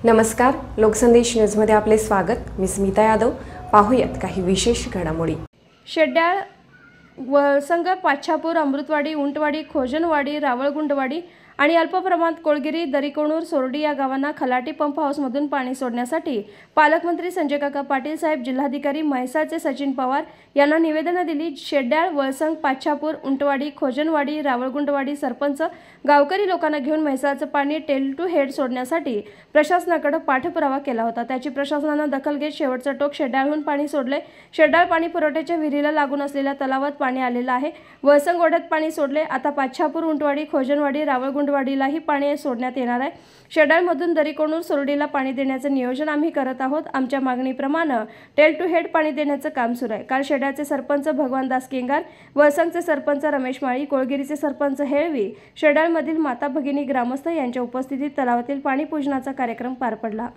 नमस्कार, लोकसंदेश न्यूजमध्ये आपले स्वागत। मी स्मिता यादव। पाहूयात काही विशेष घडामोडी। शेड्याळ, वळसंग, पाछापूर, अमृतवाडी, उंटवाडी, खोजनवाडी, रावळगुंडवाडी आणि अल्प प्रमाणात कोळगिरी, दरीकोणूर, सोरडी या गावांना खलाटी पंप हाऊसमधून पाणी सोडण्यासाठी पालकमंत्री संजय काका पाटील साहेब, जिल्हाधिकारी म्हैसाळचे सचिन पवार यांना निवेदन दिली। शेड्याळ, वळसंग, पाछापूर, उंटवाडी, खोजनवाडी, रावळगुंडवाडी सरपंच गावकरी लोकांना घेऊन म्हैसाळचं पाणी टेल टू हेड सोडण्यासाठी प्रशासनाकडे पाठपुरावा केला होता। त्याची प्रशासनानं दखल घेत शेवटचं टोक शेड्याळहून पाणी सोडले। शेड्याळ पाणी पुरवठ्याच्या विहिरीला लागून असलेल्या तलावात पाणी आलेलं आहे। वळसंग ओढ्यात पाणी सोडले। आता पाछापूर, उंटवाडी, खोजनवाडी, रावळगुंडवाडीलाही पाणी सोडण्यात येणार आहे। शेड्याळमधून दरीकोणूर, सोरडीला पाणी देण्याचं नियोजन आम्ही करत आहोत। आमच्या मागणीप्रमाणे टेल टू हेड पाणी देण्याचं काम सुरू आहे। काल शेड्याळचे सरपंच भगवानदास केंगार, वळसंगचे सरपंच रमेश माळी, कोळगिरीचे सरपंच हेळवी, शेड्याळमधील माता भगिनी ग्रामस्थ यांच्या उपस्थितीत तलावातील पाणी पूजनाचा कार्यक्रम पार पडला।